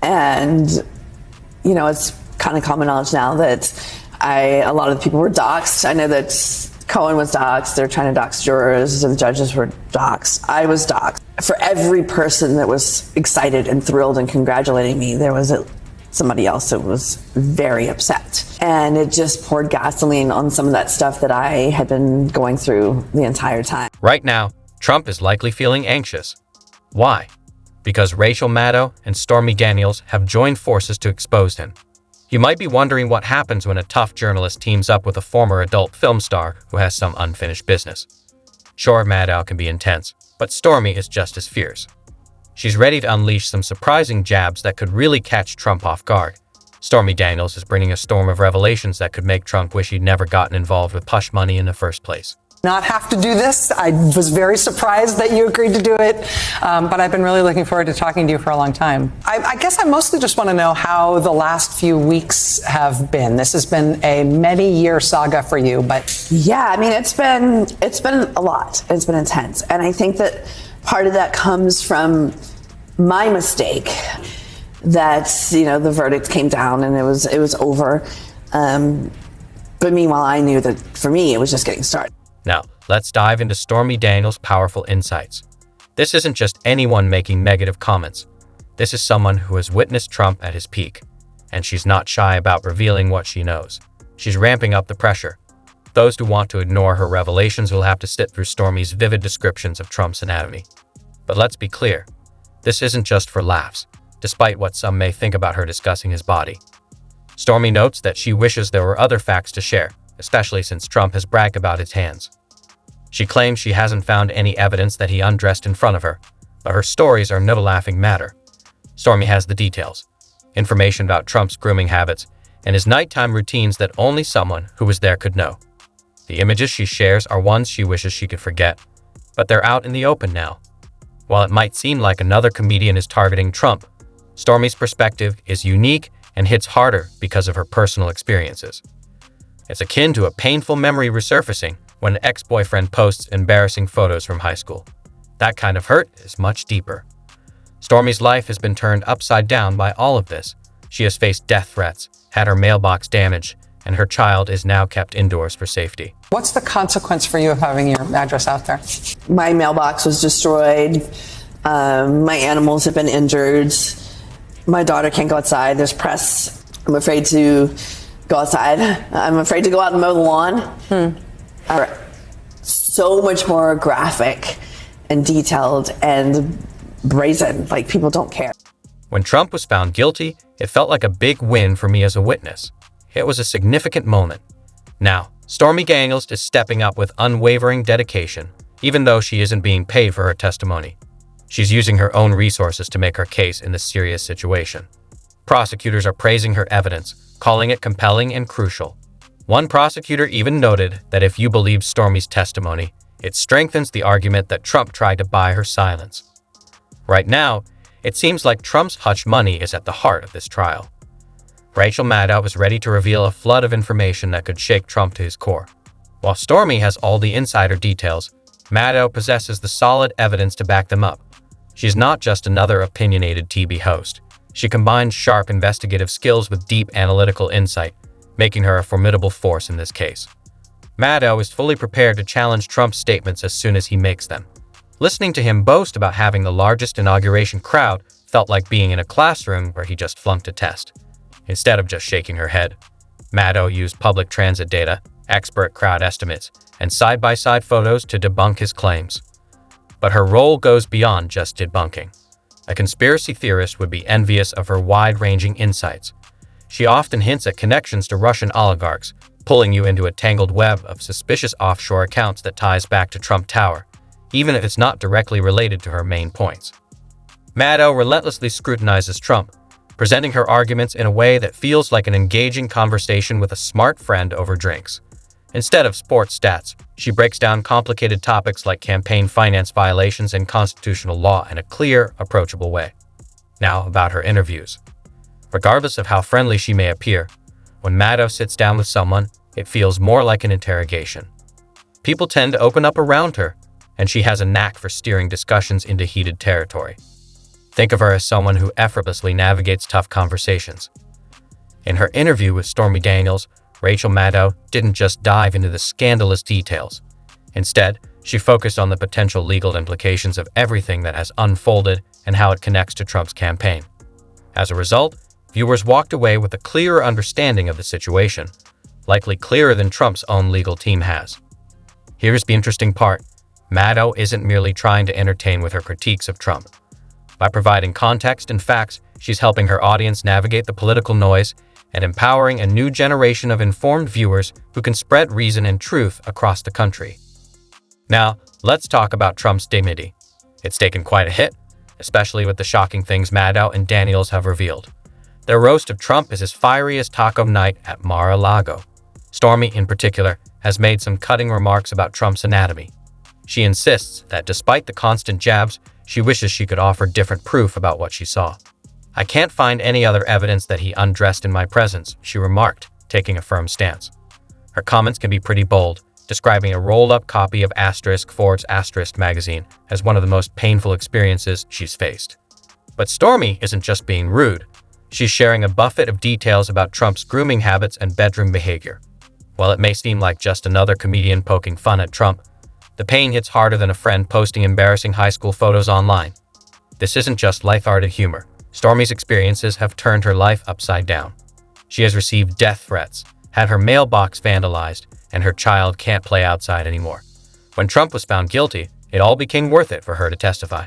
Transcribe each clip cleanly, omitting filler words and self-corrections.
And, it's kind of common knowledge now that a lot of the people were doxxed. I know that Cohen was doxxed. They're trying to dox jurors. The judges were doxxed. I was doxxed. For every person that was excited and thrilled and congratulating me, there was somebody else that was very upset. And it just poured gasoline on some of that stuff that I had been going through the entire time. Right now, Trump is likely feeling anxious. Why? Because Rachel Maddow and Stormy Daniels have joined forces to expose him. You might be wondering what happens when a tough journalist teams up with a former adult film star who has some unfinished business. Sure, Maddow can be intense, but Stormy is just as fierce. She's ready to unleash some surprising jabs that could really catch Trump off guard. Stormy Daniels is bringing a storm of revelations that could make Trump wish he'd never gotten involved with hush money in the first place. Not have to do this. I was very surprised that you agreed to do it, but I've been really looking forward to talking to you for a long time. I guess I mostly just want to know how the last few weeks have been. This has been a many-year saga for you, but yeah, I mean, it's been a lot. It's been intense, and I think that part of that comes from my mistake. That the verdict came down and it was over, but meanwhile, I knew that for me it was just getting started. Now, let's dive into Stormy Daniels' powerful insights. This isn't just anyone making negative comments. This is someone who has witnessed Trump at his peak, and she's not shy about revealing what she knows. She's ramping up the pressure. Those who want to ignore her revelations will have to sit through Stormy's vivid descriptions of Trump's anatomy. But let's be clear, this isn't just for laughs, despite what some may think about her discussing his body. Stormy notes that she wishes there were other facts to share, especially since Trump has bragged about his hands. She claims she hasn't found any evidence that he undressed in front of her, but her stories are no laughing matter. Stormy has the details, information about Trump's grooming habits, and his nighttime routines that only someone who was there could know. The images she shares are ones she wishes she could forget, but they're out in the open now. While it might seem like another comedian is targeting Trump, Stormy's perspective is unique and hits harder because of her personal experiences. It's akin to a painful memory resurfacing when an ex-boyfriend posts embarrassing photos from high school. That kind of hurt is much deeper. Stormy's life has been turned upside down by all of this. She has faced death threats, had her mailbox damaged, and her child is now kept indoors for safety. What's the consequence for you of having your address out there? My mailbox was destroyed. My animals have been injured. My daughter can't go outside. There's press. I'm afraid to go outside. I'm afraid to go out and mow the lawn. So much more graphic and detailed and brazen. Like, people don't care. When Trump was found guilty, it felt like a big win for me as a witness. It was a significant moment. Now, Stormy Daniels is stepping up with unwavering dedication, even though she isn't being paid for her testimony. She's using her own resources to make her case in this serious situation. Prosecutors are praising her evidence, calling it compelling and crucial. One prosecutor even noted that if you believe Stormy's testimony, it strengthens the argument that Trump tried to buy her silence. Right now, it seems like Trump's hush money is at the heart of this trial. Rachel Maddow is ready to reveal a flood of information that could shake Trump to his core. While Stormy has all the insider details, Maddow possesses the solid evidence to back them up. She's not just another opinionated TV host. She combines sharp investigative skills with deep analytical insight, making her a formidable force in this case. Maddow is fully prepared to challenge Trump's statements as soon as he makes them. Listening to him boast about having the largest inauguration crowd felt like being in a classroom where he just flunked a test. Instead of just shaking her head, Maddow used public transit data, expert crowd estimates, and side-by-side photos to debunk his claims. But her role goes beyond just debunking. A conspiracy theorist would be envious of her wide-ranging insights. She often hints at connections to Russian oligarchs, pulling you into a tangled web of suspicious offshore accounts that ties back to Trump Tower, even if it's not directly related to her main points. Maddow relentlessly scrutinizes Trump, presenting her arguments in a way that feels like an engaging conversation with a smart friend over drinks. Instead of sports stats, she breaks down complicated topics like campaign finance violations and constitutional law in a clear, approachable way. Now, about her interviews. Regardless of how friendly she may appear, when Maddow sits down with someone, it feels more like an interrogation. People tend to open up around her, and she has a knack for steering discussions into heated territory. Think of her as someone who effortlessly navigates tough conversations. In her interview with Stormy Daniels, Rachel Maddow didn't just dive into the scandalous details. Instead, she focused on the potential legal implications of everything that has unfolded and how it connects to Trump's campaign. As a result, viewers walked away with a clearer understanding of the situation, likely clearer than Trump's own legal team has. Here's the interesting part. Maddow isn't merely trying to entertain with her critiques of Trump. By providing context and facts, she's helping her audience navigate the political noise and empowering a new generation of informed viewers who can spread reason and truth across the country. Now, let's talk about Trump's dignity. It's taken quite a hit, especially with the shocking things Maddow and Daniels have revealed. Their roast of Trump is as fiery as taco night at Mar-a-Lago. Stormy, in particular, has made some cutting remarks about Trump's anatomy. She insists that despite the constant jabs, she wishes she could offer different proof about what she saw. "I can't find any other evidence that he undressed in my presence," she remarked, taking a firm stance. Her comments can be pretty bold, describing a rolled-up copy of Forbes magazine as one of the most painful experiences she's faced. But Stormy isn't just being rude. She's sharing a buffet of details about Trump's grooming habits and bedroom behavior. While it may seem like just another comedian poking fun at Trump, the pain hits harder than a friend posting embarrassing high school photos online. This isn't just lighthearted humor. Stormy's experiences have turned her life upside down. She has received death threats, had her mailbox vandalized, and her child can't play outside anymore. When Trump was found guilty, it all became worth it for her to testify.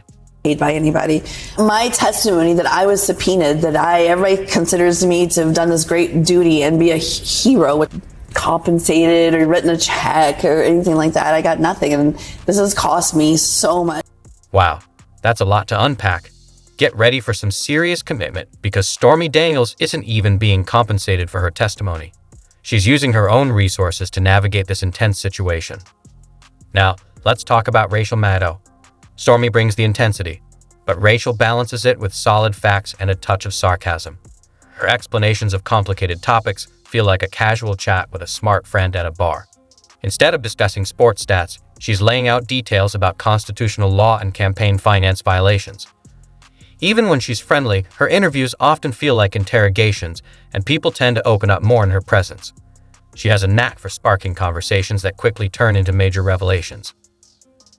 By anybody. My testimony that I was subpoenaed, that everybody considers me to have done this great duty and be a hero, with compensated or written a check or anything like that. I got nothing, and this has cost me so much. Wow, that's a lot to unpack. Get ready for some serious commitment because Stormy Daniels isn't even being compensated for her testimony. She's using her own resources to navigate this intense situation. Now, let's talk about Rachel Maddow. Stormy brings the intensity, but Rachel balances it with solid facts and a touch of sarcasm. Her explanations of complicated topics feel like a casual chat with a smart friend at a bar. Instead of discussing sports stats, she's laying out details about constitutional law and campaign finance violations. Even when she's friendly, her interviews often feel like interrogations, and people tend to open up more in her presence. She has a knack for sparking conversations that quickly turn into major revelations.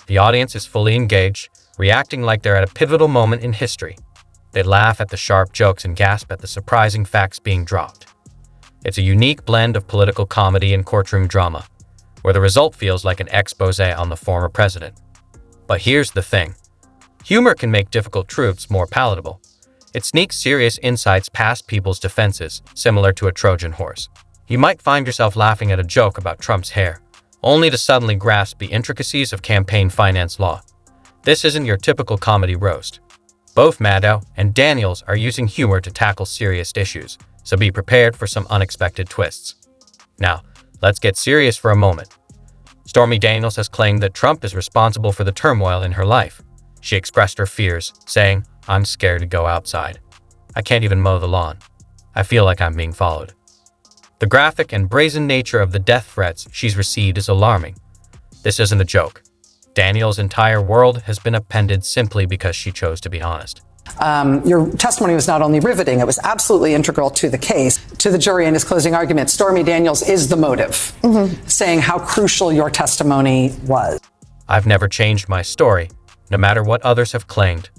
The audience is fully engaged, reacting like they're at a pivotal moment in history. They laugh at the sharp jokes and gasp at the surprising facts being dropped. It's a unique blend of political comedy and courtroom drama, where the result feels like an exposé on the former president. But here's the thing. Humor can make difficult truths more palatable. It sneaks serious insights past people's defenses, similar to a Trojan horse. You might find yourself laughing at a joke about Trump's hair, only to suddenly grasp the intricacies of campaign finance law. This isn't your typical comedy roast. Both Maddow and Daniels are using humor to tackle serious issues, so be prepared for some unexpected twists. Now, let's get serious for a moment. Stormy Daniels has claimed that Trump is responsible for the turmoil in her life. She expressed her fears, saying, "I'm scared to go outside. I can't even mow the lawn. I feel like I'm being followed." The graphic and brazen nature of the death threats she's received is alarming. This isn't a joke. Daniels' entire world has been upended simply because she chose to be honest. Your testimony was not only riveting, it was absolutely integral to the case. To the jury in his closing argument, Stormy Daniels is the motive, saying how crucial your testimony was. I've never changed my story, no matter what others have claimed.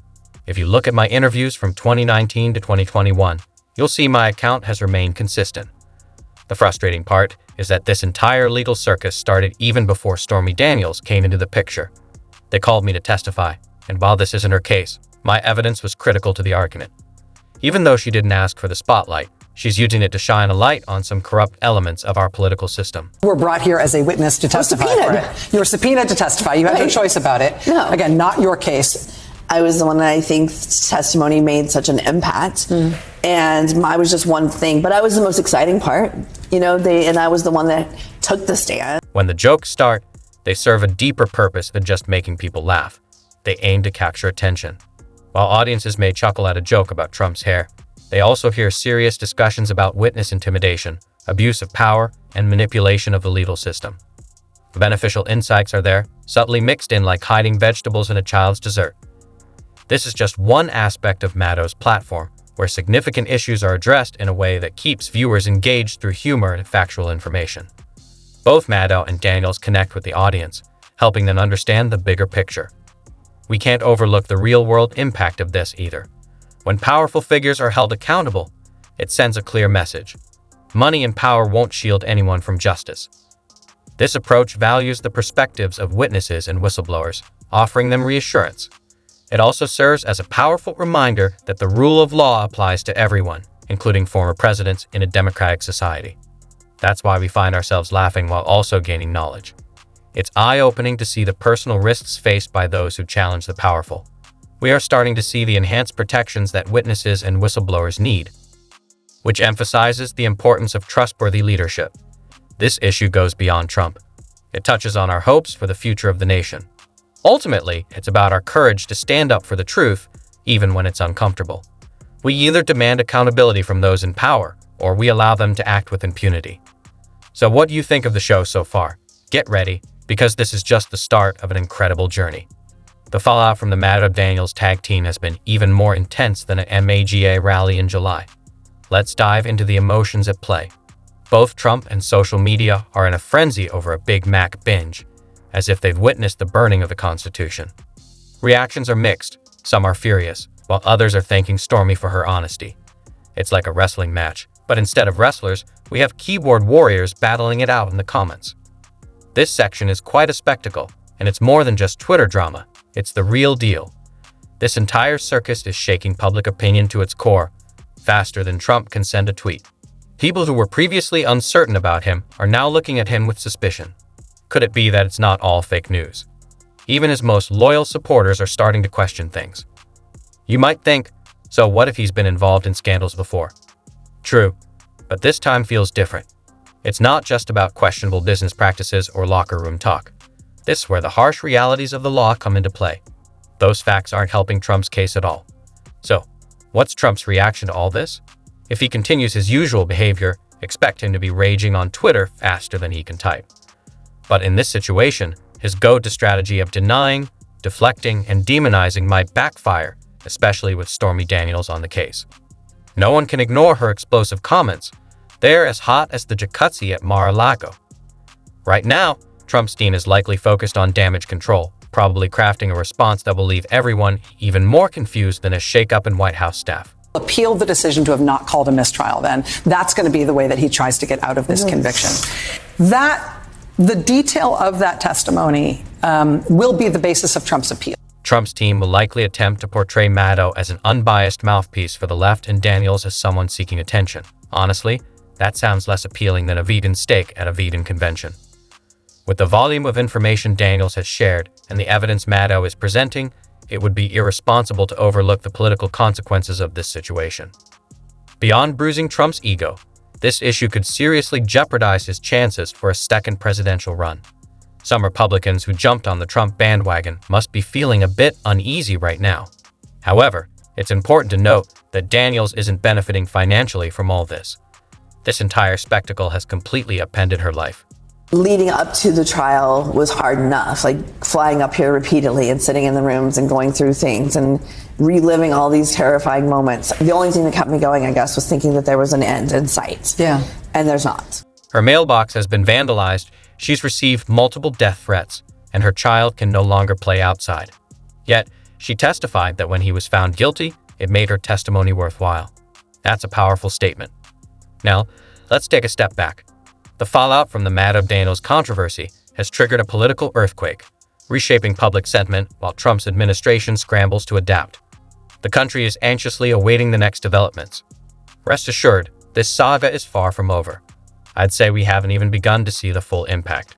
If you look at my interviews from 2019 to 2021, you'll see my account has remained consistent. The frustrating part is that this entire legal circus started even before Stormy Daniels came into the picture. They called me to testify, and while this isn't her case, my evidence was critical to the argument. Even though she didn't ask for the spotlight, she's using it to shine a light on some corrupt elements of our political system. You were brought here as a witness to testify for it. You were subpoenaed to testify. You had no choice about it. No. Again, not your case. I was the one that I think testimony made such an impact. And I was just one thing, but I was the most exciting part, and I was the one that took the stand. When the jokes start, they serve a deeper purpose than just making people laugh. They aim to capture attention. While audiences may chuckle at a joke about Trump's hair, they also hear serious discussions about witness intimidation, abuse of power, and manipulation of the legal system. The beneficial insights are there, subtly mixed in like hiding vegetables in a child's dessert. This is just one aspect of Maddow's platform, where significant issues are addressed in a way that keeps viewers engaged through humor and factual information. Both Maddow and Daniels connect with the audience, helping them understand the bigger picture. We can't overlook the real-world impact of this either. When powerful figures are held accountable, it sends a clear message. Money and power won't shield anyone from justice. This approach values the perspectives of witnesses and whistleblowers, offering them reassurance. It also serves as a powerful reminder that the rule of law applies to everyone, including former presidents in a democratic society. That's why we find ourselves laughing while also gaining knowledge. It's eye-opening to see the personal risks faced by those who challenge the powerful. We are starting to see the enhanced protections that witnesses and whistleblowers need, which emphasizes the importance of trustworthy leadership. This issue goes beyond Trump. It touches on our hopes for the future of the nation. Ultimately, it's about our courage to stand up for the truth, even when it's uncomfortable. We either demand accountability from those in power, or we allow them to act with impunity. So what do you think of the show so far? Get ready, because this is just the start of an incredible journey. The fallout from the Maddow-Daniels tag team has been even more intense than an MAGA rally in July. Let's dive into the emotions at play. Both Trump and social media are in a frenzy over a Big Mac binge, as if they've witnessed the burning of the Constitution. Reactions are mixed. Some are furious, while others are thanking Stormy for her honesty. It's like a wrestling match, but instead of wrestlers, we have keyboard warriors battling it out in the comments. This section is quite a spectacle, and it's more than just Twitter drama. It's the real deal. This entire circus is shaking public opinion to its core, faster than Trump can send a tweet. People who were previously uncertain about him are now looking at him with suspicion. Could it be that it's not all fake news? Even his most loyal supporters are starting to question things. You might think, so what if he's been involved in scandals before? True, but this time feels different. It's not just about questionable business practices or locker room talk. This is where the harsh realities of the law come into play. Those facts aren't helping Trump's case at all. So, what's Trump's reaction to all this? If he continues his usual behavior, expect him to be raging on Twitter faster than he can type. But in this situation, his go-to strategy of denying, deflecting, and demonizing might backfire, especially with Stormy Daniels on the case. No one can ignore her explosive comments. They're as hot as the jacuzzi at Mar-a-Lago. Right now, Trump's team is likely focused on damage control, probably crafting a response that will leave everyone even more confused than a shakeup in White House staff. Appeal the decision to have not called a mistrial, then that's going to be the way that he tries to get out of this conviction. The detail of that testimony will be the basis of Trump's appeal. Trump's team will likely attempt to portray Maddow as an unbiased mouthpiece for the left and Daniels as someone seeking attention. Honestly, that sounds less appealing than a vegan steak at a vegan convention. With the volume of information Daniels has shared and the evidence Maddow is presenting, it would be irresponsible to overlook the political consequences of this situation. Beyond bruising Trump's ego, this issue could seriously jeopardize his chances for a second presidential run. Some Republicans who jumped on the Trump bandwagon must be feeling a bit uneasy right now. However, it's important to note that Daniels isn't benefiting financially from all this. This entire spectacle has completely upended her life. Leading up to the trial was hard enough, like flying up here repeatedly and sitting in the rooms and going through things and reliving all these terrifying moments. The only thing that kept me going, I guess, was thinking that there was an end in sight. Yeah. And there's not. Her mailbox has been vandalized, she's received multiple death threats, and her child can no longer play outside. Yet, she testified that when he was found guilty, it made her testimony worthwhile. That's a powerful statement. Now, let's take a step back. The fallout from the Maddow-Daniels controversy has triggered a political earthquake, reshaping public sentiment while Trump's administration scrambles to adapt. The country is anxiously awaiting the next developments. Rest assured, this saga is far from over. I'd say we haven't even begun to see the full impact.